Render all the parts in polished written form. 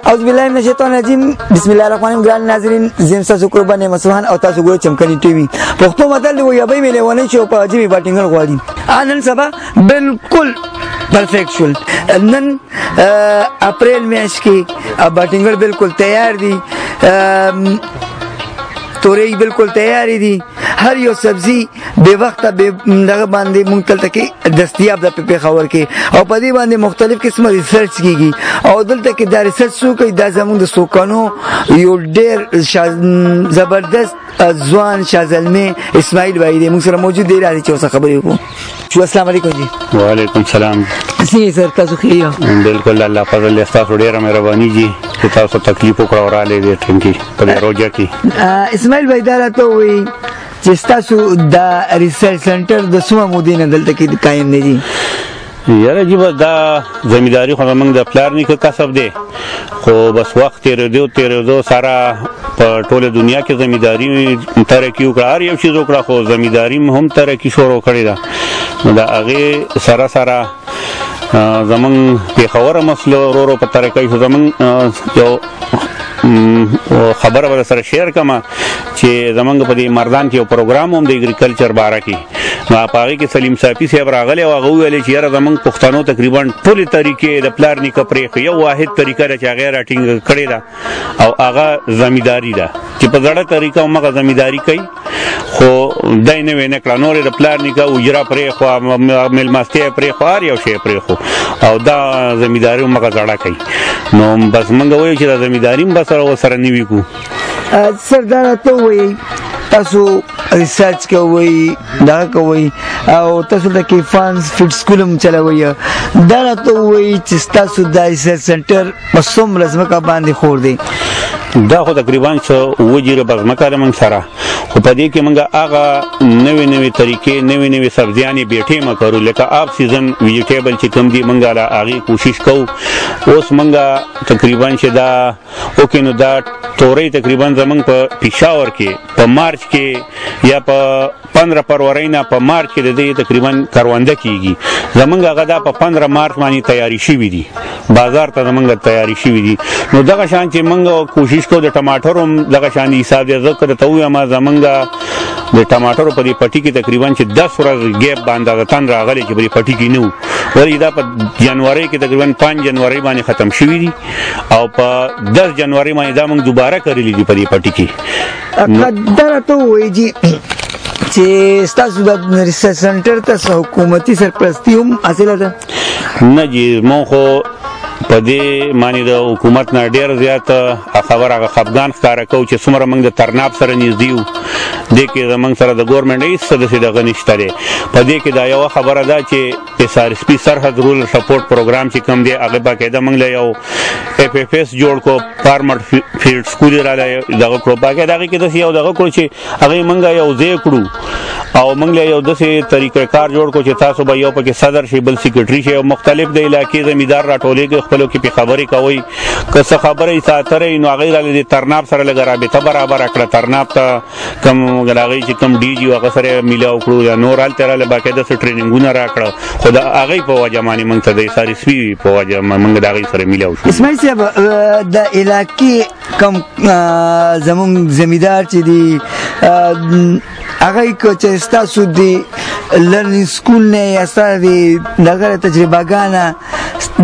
اعوذ بالله من الشیطان الرجیم بسم الله الرحمن الرحیم. ګران ناظرین زم تاسو قربان مسوحان او تاسو ګورئ چمکني ټي وي. پښتو متل دی وي ابي ملي ونه شو په جيبي باټینګل غواړي نن سبا بالکل پرفیکټ شول. نن اپریل میاشت کې باټینګل بالکل تیار دي، تورې بالکل تیاری دي. هر یو سبزی به وخت به دغه باندې مونږ تلته کې دستیاب ده په پېښور کې او په دې باندې مختلف قسمه ریسرچ کیږي او دلته کې دا ریسرچ شو کوي. دا زموږ د سوکانو یو ډېر زبردست ځوان شازلمه اسماعیل بھائی دی مونږ سره موجود دی. راځي چې اوسه خبرې وکړو. السلام علیکم جی. وعلیکم السلام. سی سر تاسو ښه یاست؟ بالکل الله فضل تاسو ډېره مهرباني جی چې تاسو تکلیف وکړو او راغلې دې ټیم کې په روزه کې. اسماعیل بھائی دا راته وایي چې تاسو دا ریسرچ سنټر د څومره مودې نه دلته کې قایم دی جی؟ یاره جی بس دا زمینداری خو زمونږ د پلار نیکه کسب دی، خو بس وخت تېرېدو سره په ټوله دنیا کې زمینداری ترقي وکړه، هر یو شی وکړه، خو زمینداری هم ترقي شروع کړې ده. نو د هغې سره زمونږ پېښوره مسله ورو ورو په ترقۍ شو. زمونږ یو خبره به سره شیر کما چې زمونږ په دې مردان کې یو پروګرام هم د اګریکلچر باره کې، نو په هغې کې سلیم صافي صاحب راغلی او هغه وویلې چې یاره زمونږ پښتنو تقریبا ټولې طریقې د پلار نیکه پرېښې، یو واحد طریقه ده چې هغه یې راټینګ کړې ده او هغه زمینداري ده چې په زړه طریقه همغه زمینداري کوي، خو دی نه ویې نه کړه. نور یې د پلار نیکه اجره پرېښوه، میلمستیا یې پرېښوه، هر یو شی یې پرېښو او دا زمینداري همغه زړه کوي. نو بس موږ وایو چې دا زمینداري هم به سره نوي کړو. سر دا راته ووایئ تاسو ریسرچ کوئ دغه کوئ او تاسو د کې فانس فیډ سکول هم چلوئ، دا راته ووایئ چې ستاسو دا ریسرچ سنټر په څومره ځمکه باندې خور دی؟ دا خو تقریبا 7 جیره به ځمکه ده موږ سره، خو په دې کې موږ هغه نوې طریقې نوې سبزیانې بیټې مه کرو، لکه آف سیزن ویجیټیبل چې کوم دي موږ له هغې کوشش کوو. اوس موږ تقریبا چې دا وکړو نو دا تورۍ تقریبا زموږ په پېښور کې په مارچ کې یا په 15 فروری نه په مارچ کې د دې تقریبا کرونده کیږي. زمونږ هغه دا په 15 مارچ باندې تیاری شوي دي، بازار ته زمونږ تیاری شوي دي. نو دغه شان چې موږ کوشش کوو د ټماټرو هم دغه شان حساب دی. زه که درته ووایم زمونږ د ټماټرو په دې پټي کې تقریبا چې 10 ورځ ګیپ باندې هغه تن راغلی چې په دې پټي کې نه و، ولې دا په جنوري کې تقریبا 5 جنوري باندې ختم شوي دي او په 10 جنوري باندې دا موږ دوباره کړلي دي په دې پټي کې. دا راته ووایئ جی چې ستاسو د ریسرچ سنټر ته حکومتي سرپرستي هم حاصله ده؟ نه جی، مونږ خو په دې معنی د حکومت نه ډېر زیات خبر هغه خفګان ښکاره کوو چې څومره موږ د ترناب سره نږدې یو. دې کې زموږ سره د ګورمنټ هېڅ څه داسې دغه نشته دی. په دې کې دا یوه خبره ده چې SRSP سرحد رول سپورټ پروګرام چې کوم دی هغه باقاعده موږ له یو FFS جوړ کړو، فارمر فیلډ سکول یې راله دغه کړو. باقاعده هغې کې داسې یو دغه کړو چې هغې موږ یو ځای کړو او موږ له یو داسې طریقه کار جوړ کړو چې تاسو به یو پکې صدر شي، بل سیکرټري شي او مختلف د علاقې زمیندار راټولېږي، خپلو کې پې خبرې کوئ. که څه خبره یې ساتره نو هغې راله د ترناب سره لږه رابطه برابره کړه. ترناب ته کوم هغې چې کوم ډي جي هغه سره میلاو کړو یا نور هلته راله باقاعده څه ټریننګونه راکړه، خو د هغې په وجه باندې موږ ته د SRSP په وجه موږ د هغې سره میلاو شو. اسماعیل صاحب د علاقې کوم زموږ زمیندار چې دي هغه که ستاسو د لرنینګ سکول نه یا ستاسو د دغه تجربهګانه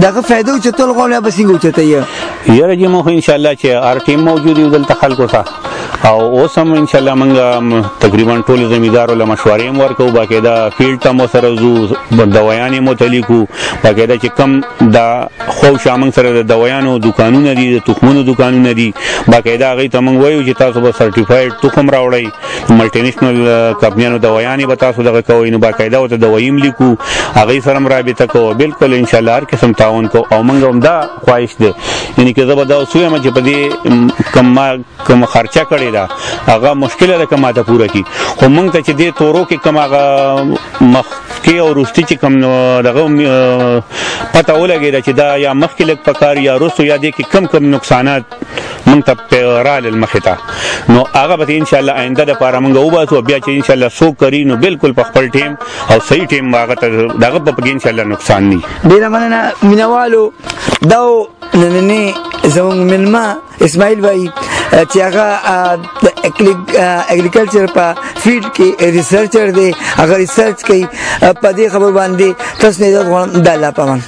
دغه فایده اوچتول غواړئ به څنګه اوچتوئ؟ یاره جی موږ انشاءالله چې هر ټیم موجود یو دلته خلکو ته او اوس هم انشاءالله موږ تقریبا ټول زمیندارو له مشورې هم ورکوو، باقاعده فیلډ ته مو سره ځو، دوایانې مو تلي کړو. باقاعده چې کم دا خوشا موږ سره د دوایانو دوکانونه دي، د تخمونو دوکانونه دي، باقاعده هغې ته موږ وایو چې تاسو به سرټیفاید تخم راوړئ، ملټینیشنل کمپنیانو دوایانې به تاسو دغه کوئ. نو باقاعده ورته دوایي هم لیکو، هغې سره هم رابطه کوو، بالکل انشاءالله هر قسم تعاون کوو. او موږ هم دا خواهش دی یعنې که زه به دا اوس ووایم چې په دې کوم خرچه کړې ده هغه مشکله ده که ماته پوره کړي، خو موږ ته چې دې تورو کې کوم هغه مخکې او وروستي چې کوم دغه پته ولګېده چې دا یا مخکې لږ پکار یا وروستو یا دې کې کم نقصانات موږ ته رالل مخې ته، نو هغه به انشاءالله آینده دپاره موږ وباسو. بیا چې انشاءالله څوک کوي نو بالکل په خپل ټیم او صحیح ټیم به هغه ته دغه به پکې انشاءالله نقصان نه وي. ډېره مننه مینهوالو. دا نننې زموږ ملما اسماعیل بھائی چې هغه اګریکلچر په فیلډ کې ریسرچر دی، هغه ریسرچ کوي په دې خبر باندې. تاسو نه دا غواړم د الله پامان